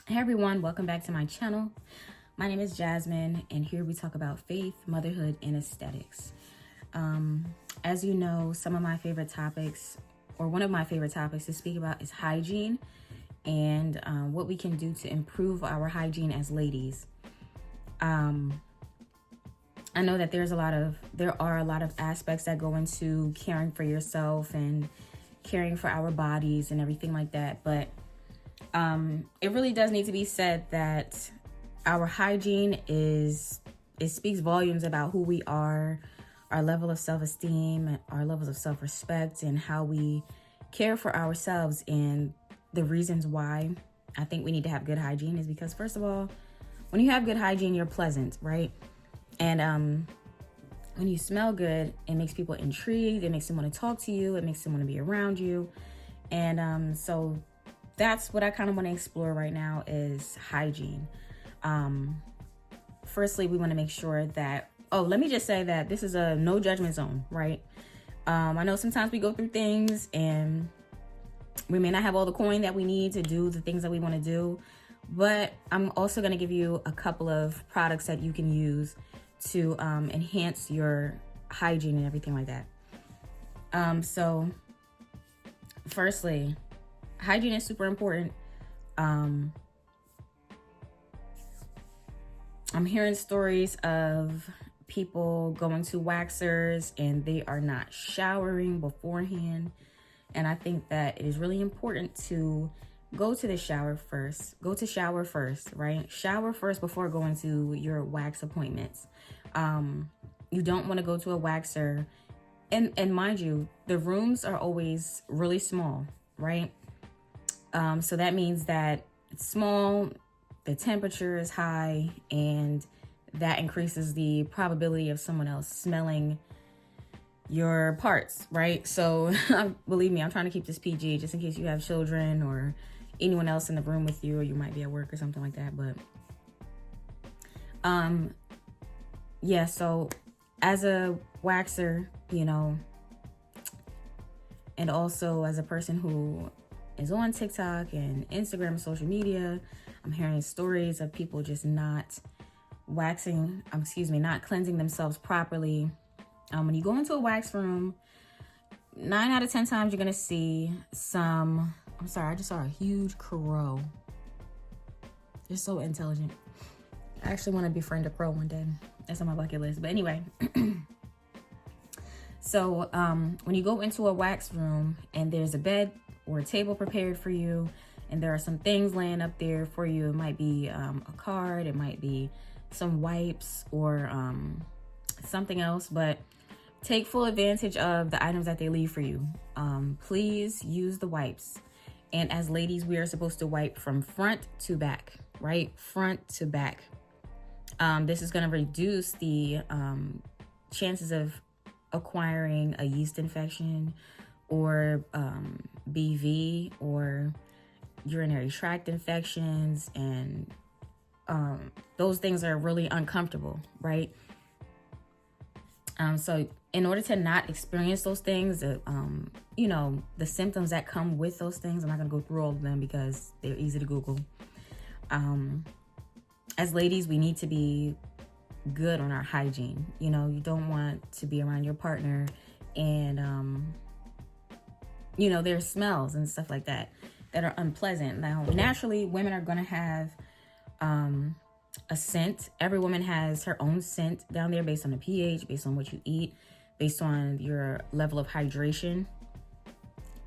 Hey everyone, welcome back to my channel. My name is Jasmine, and here we talk about faith, motherhood, and aesthetics. As you know, some of my favorite topics, or one of my favorite topics to speak about, is hygiene and what we can do to improve our hygiene as ladies. I know that there are a lot of aspects that go into caring for yourself and caring for our bodies and everything like that, but it really does need to be said that our hygiene it speaks volumes about who we are, our level of self-esteem, our levels of self-respect, and how we care for ourselves. And the reasons why I think we need to have good hygiene is because, first of all, when you have good hygiene, you're pleasant, right? And when you smell good, it makes people intrigued, it makes them want to talk to you, it makes them want to be around you. And so that's what I kind of want to explore right now is hygiene. Firstly, we want to make sure that, let me just say that this is a no judgment zone, right? I know sometimes we go through things and we may not have all the coin that we need to do the things that we want to do, but I'm also going to give you a couple of products that you can use to enhance your hygiene and everything like that. So firstly, hygiene is super important. I'm hearing stories of people going to waxers and they are not showering beforehand. And I think that it is really important to go to shower first, right? Shower first before going to your wax appointments. You don't want to go to a waxer. And mind you, the rooms are always really small, right? So that means that it's small, the temperature is high, and that increases the probability of someone else smelling your parts, right? So believe me, I'm trying to keep this PG just in case you have children or anyone else in the room with you, or you might be at work or something like that. But yeah, so as a waxer, and also as a person who is on TikTok and Instagram and social media, I'm hearing stories of people just not cleansing themselves properly. When you go into a wax room, 9 out of 10 times you're gonna see I'm sorry, I just saw a huge crow. They're so intelligent. I actually want to befriend a crow one day. That's on my bucket list. But anyway, so when you go into a wax room and there's a bed or a table prepared for you, and there are some things laying up there for you. It might be a card, it might be some wipes, or something else, but take full advantage of the items that they leave for you. Please use the wipes. And as ladies, we are supposed to wipe from front to back, right? Front to back. This is going to reduce the chances of acquiring a yeast infection or BV or urinary tract infections, and those things are really uncomfortable, right? So in order to not experience those things, the symptoms that come with those things, I'm not gonna go through all of them because they're easy to Google. As ladies, we need to be good on our hygiene. You don't want to be around your partner and there's smells and stuff like that are unpleasant. Now, naturally, women are going to have a scent. Every woman has her own scent down there based on the pH, based on what you eat, based on your level of hydration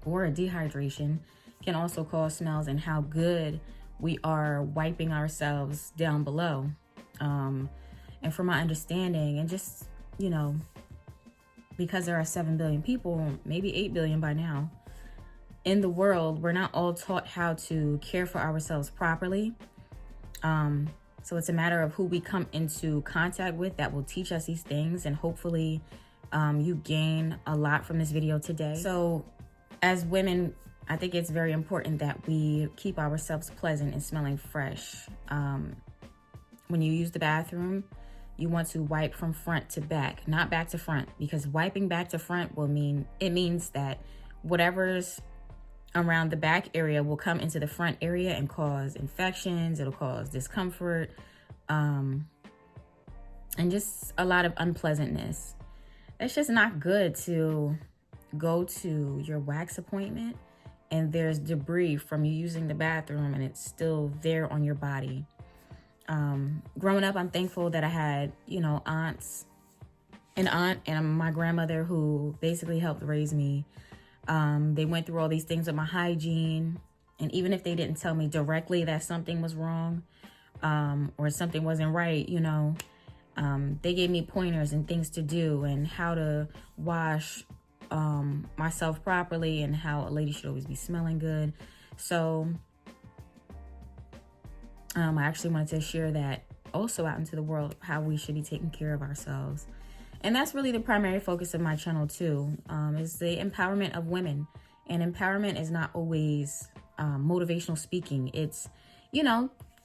or dehydration can also cause smells, and how good we are wiping ourselves down below. And from my understanding, and just, because there are 7 billion people, maybe 8 billion by now, in the world, we're not all taught how to care for ourselves properly. So it's a matter of who we come into contact with that will teach us these things. And hopefully you gain a lot from this video today. So as women, I think it's very important that we keep ourselves pleasant and smelling fresh. When you use the bathroom, you want to wipe from front to back, not back to front, because wiping back to front means that whatever's around the back area will come into the front area and cause infections. It'll cause discomfort, and just a lot of unpleasantness. It's just not good to go to your wax appointment and there's debris from you using the bathroom and it's still there on your body. Growing up, I'm thankful that I had, aunts, an aunt and my grandmother who basically helped raise me. They went through all these things with my hygiene. And even if they didn't tell me directly that something was wrong, or something wasn't right, they gave me pointers and things to do and how to wash myself properly and how a lady should always be smelling good. So I actually wanted to share that also out into the world, how we should be taking care of ourselves. And that's really the primary focus of my channel too, is the empowerment of women. And empowerment is not always motivational speaking. It's,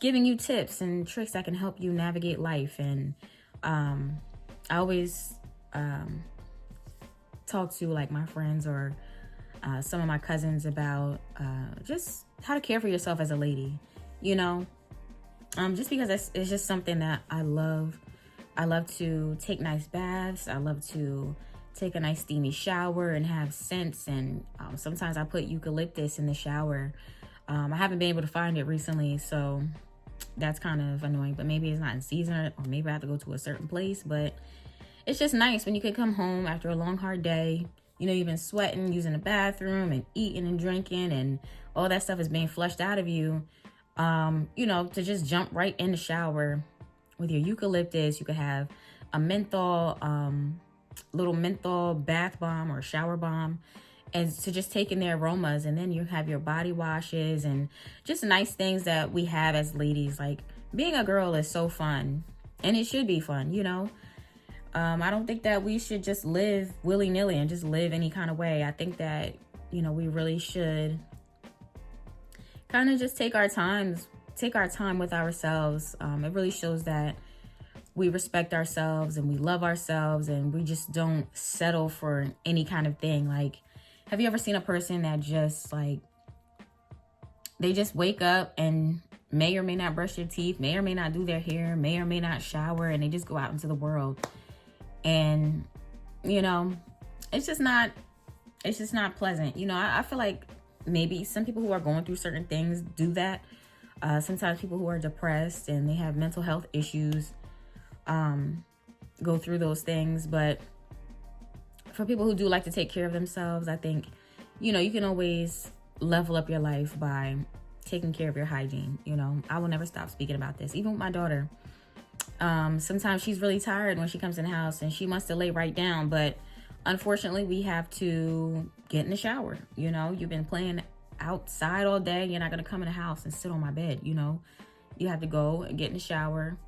giving you tips and tricks that can help you navigate life. And I always talk to like my friends or some of my cousins about just how to care for yourself as a lady, just because it's just something that I love. I love to take nice baths. I love to take a nice steamy shower and have scents. And sometimes I put eucalyptus in the shower. I haven't been able to find it recently, so that's kind of annoying. But maybe it's not in season, or maybe I have to go to a certain place. But it's just nice when you can come home after a long, hard day. You've been sweating, using the bathroom and eating and drinking, and all that stuff is being flushed out of you. To just jump right in the shower with your eucalyptus. You could have a menthol, little menthol bath bomb or shower bomb, and to just take in the aromas. And then you have your body washes and just nice things that we have as ladies. Like, being a girl is so fun, and it should be fun, I don't think that we should just live willy-nilly and just live any kind of way. I think that, we really should kind of just take our time with ourselves. It really shows that we respect ourselves and we love ourselves, and we just don't settle for any kind of thing. Like, have you ever seen a person that just they just wake up and may or may not brush their teeth, may or may not do their hair, may or may not shower, and they just go out into the world? And, it's just not pleasant. I feel like maybe some people who are going through certain things do that. Sometimes people who are depressed and they have mental health issues go through those things. But for people who do like to take care of themselves, I think, you can always level up your life by taking care of your hygiene. I will never stop speaking about this, even with my daughter. Sometimes she's really tired when she comes in the house and she wants to lay right down, but unfortunately we have to get in the shower. You've been playing outside all day. You're not going to come in the house and sit on my bed. You have to go and get in the shower.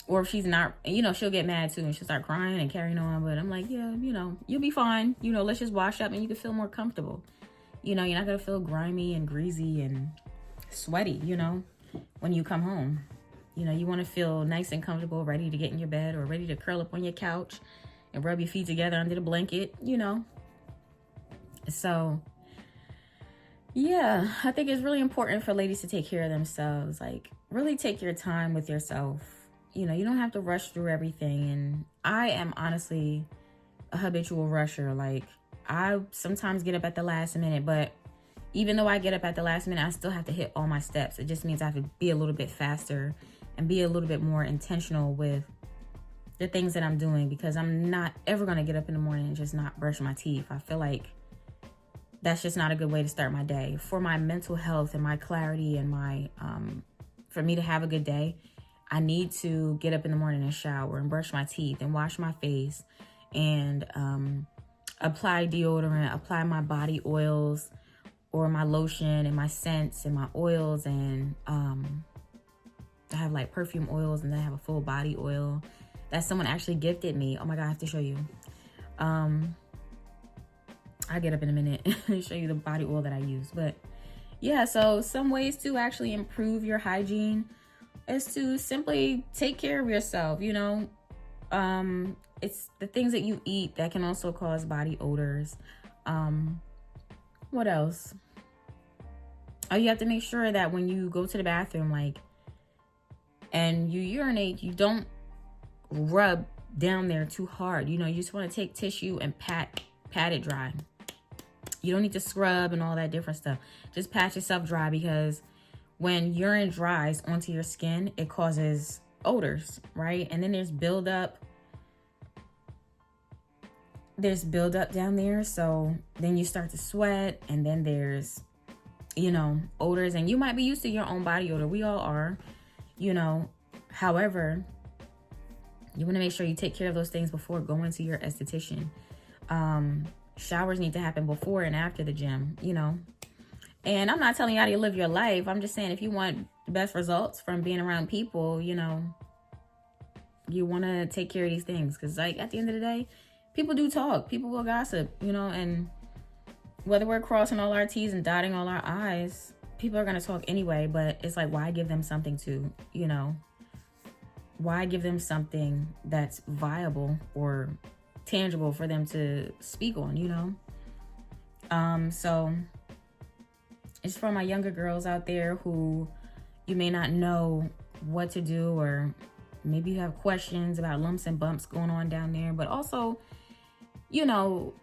Or if she's not, she'll get mad too and she'll start crying and carrying on. But I'm like, yeah, you'll be fine. Let's just wash up and you can feel more comfortable. You're not going to feel grimy and greasy and sweaty, when you come home. You want to feel nice and comfortable, ready to get in your bed or ready to curl up on your couch and rub your feet together under the blanket, So, yeah, I think it's really important for ladies to take care of themselves. Like, really take your time with yourself. You don't have to rush through everything. And I am honestly a habitual rusher. Like, I sometimes get up at the last minute, but even though I get up at the last minute, I still have to hit all my steps. It just means I have to be a little bit faster and be a little bit more intentional with the things that I'm doing, because I'm not ever going to get up in the morning and just not brush my teeth. I feel like that's just not a good way to start my day. For my mental health and my clarity and my, for me to have a good day, I need to get up in the morning and shower and brush my teeth and wash my face and apply deodorant, apply my body oils or my lotion and my scents and my oils. And I have like perfume oils, and then I have a full body oil that someone actually gifted me. Oh my God, I have to show you. I'll get up in a minute and show you the body oil that I use. But yeah, so some ways to actually improve your hygiene is to simply take care of yourself. It's the things that you eat that can also cause body odors. What else? Oh, you have to make sure that when you go to the bathroom, like, and you urinate, you don't rub down there too hard. You know, you just want to take tissue and pat it dry. You don't need to scrub and all that different stuff. Just pat yourself dry, because when urine dries onto your skin, it causes odors, right? And then there's buildup. There's buildup down there. So then you start to sweat, and then there's, you know, odors. And you might be used to your own body odor. We all are, you know. However, you want to make sure you take care of those things before going to your esthetician. Showers need to happen before and after the gym, you know. And I'm not telling you how to live your life. I'm just saying, if you want the best results from being around people, you know, you want to take care of these things. Because, like, at the end of the day, people do talk. People will gossip, you know. And whether we're crossing all our T's and dotting all our I's, people are going to talk anyway. But it's like, why give them something to, you know, why give them something that's viable or tangible for them to speak on, you know? So it's for my younger girls out there who you may not know what to do, or maybe you have questions about lumps and bumps going on down there. But also, you know,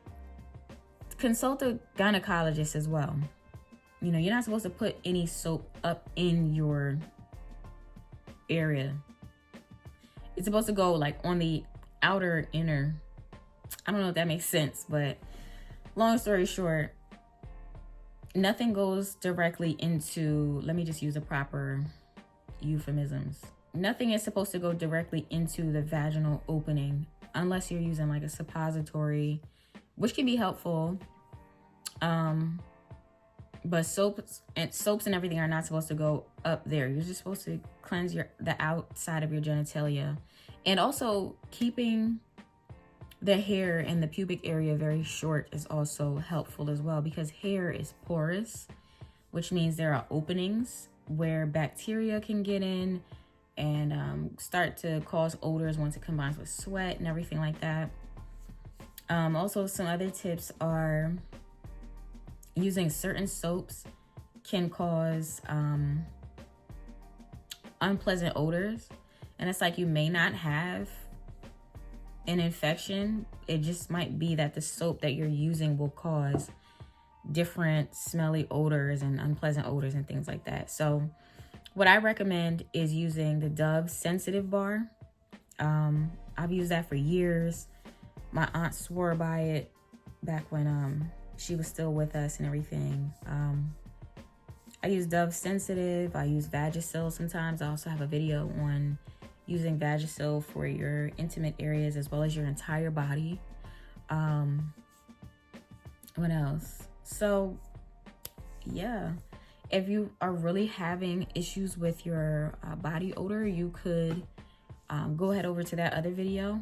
consult a gynecologist as well. You know, you're not supposed to put any soap up in your area. It's supposed to go like on the outer inner. I don't know if that makes sense, but long story short, nothing goes directly into, let me just use the proper euphemisms. Nothing is supposed to go directly into the vaginal opening unless you're using like a suppository, which can be helpful. But soaps and everything are not supposed to go up there. You're just supposed to cleanse the outside of your genitalia. And also, keeping the hair and the pubic area very short is also helpful as well, because hair is porous, which means there are openings where bacteria can get in and start to cause odors once it combines with sweat and everything like that. Also, some other tips are using certain soaps can cause unpleasant odors. And it's like, you may not have an infection. It just might be that the soap that you're using will cause different smelly odors and unpleasant odors and things like that. So what I recommend is using the Dove Sensitive Bar. I've used that for years. My aunt swore by it back when she was still with us and everything. I use Dove Sensitive. I use Vagisil sometimes. I also have a video on using Vagisil for your intimate areas as well as your entire body. What else? So yeah, if you are really having issues with your body odor, you could go ahead over to that other video,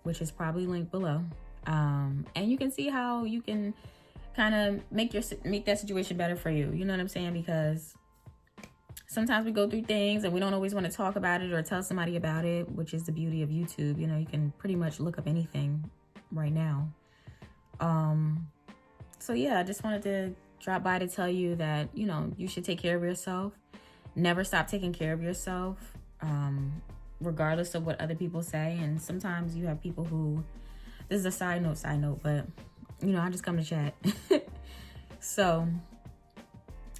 which is probably linked below. And you can see how you can kind of make that situation better for you. You know what I'm saying? Because sometimes we go through things and we don't always want to talk about it or tell somebody about it, which is the beauty of YouTube. You know, you can pretty much look up anything right now. So yeah, I just wanted to drop by to tell you that, you know, you should take care of yourself. Never stop taking care of yourself, regardless of what other people say. And sometimes you have people who, this is a side note, but you know, I just come to chat. So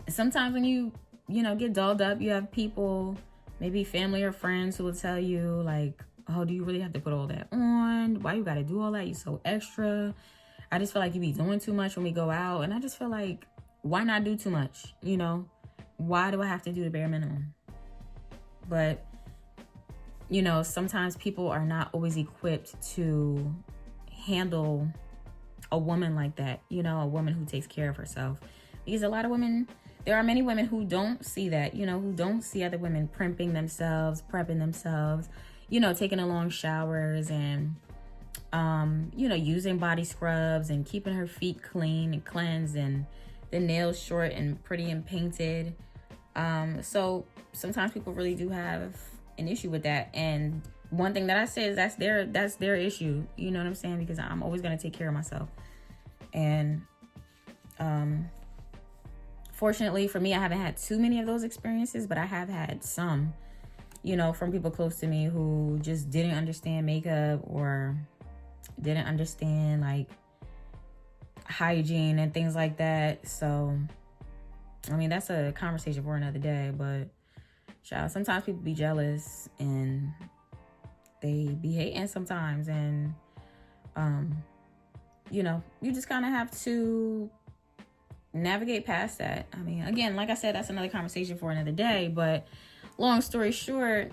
sometimes when you get dolled up, you have people, maybe family or friends, who will tell you like, oh, do you really have to put all that on? Why you gotta do all that? You so extra. I just feel like you be doing too much when we go out. And I just feel like, why not do too much? You know, why do I have to do the bare minimum? But, you know, sometimes people are not always equipped to handle a woman like that, you know, a woman who takes care of herself. Because a lot of women, there are many women who don't see that, you know, who don't see other women primping themselves, prepping themselves, you know, taking long showers and, you know, using body scrubs and keeping her feet clean and cleansed and the nails short and pretty and painted. So sometimes people really do have an issue with that. And one thing that I say is that's their issue. You know what I'm saying? Because I'm always going to take care of myself. And Fortunately for me, I haven't had too many of those experiences, but I have had some, you know, from people close to me who just didn't understand makeup or didn't understand like hygiene and things like that. So, I mean, that's a conversation for another day, but child, sometimes people be jealous and they be hating sometimes. And, you know, you just kind of have to navigate past that. I mean, again, like I said, that's another conversation for another day, but long story short,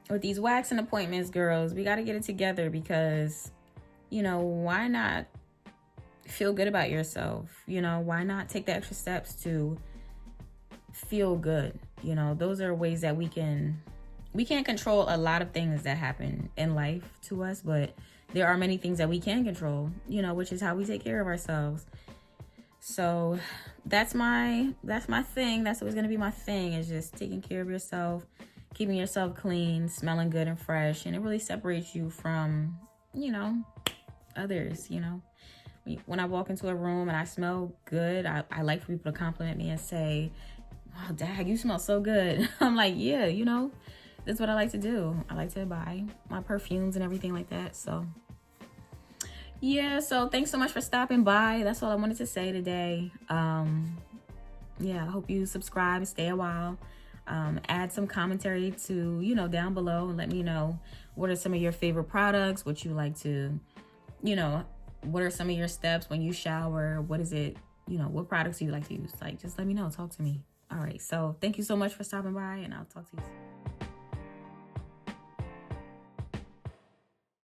with these waxing appointments, girls, we got to get it together because, you know, why not feel good about yourself? You know, why not take the extra steps to feel good? You know, those are ways that we can't control a lot of things that happen in life to us, but there are many things that we can control, you know, which is how we take care of ourselves. So that's my thing. That's always going to be my thing, is just taking care of yourself, keeping yourself clean, smelling good and fresh. And it really separates you from, you know, others. You know, when I walk into a room and I smell good, I like for people to compliment me and say, "Wow, Dad, you smell so good." I'm like, yeah, you know, that's what I like to do. I like to buy my perfumes and everything like that. So yeah, so thanks so much for stopping by. That's all I wanted to say today. Yeah, I hope you subscribe and stay a while. Add some commentary to, you know, down below, and let me know what are some of your favorite products, what you like to, you know, what are some of your steps when you shower? What is it, you know, what products do you like to use? Like, just let me know. Talk to me. All right. So thank you so much for stopping by, and I'll talk to you soon.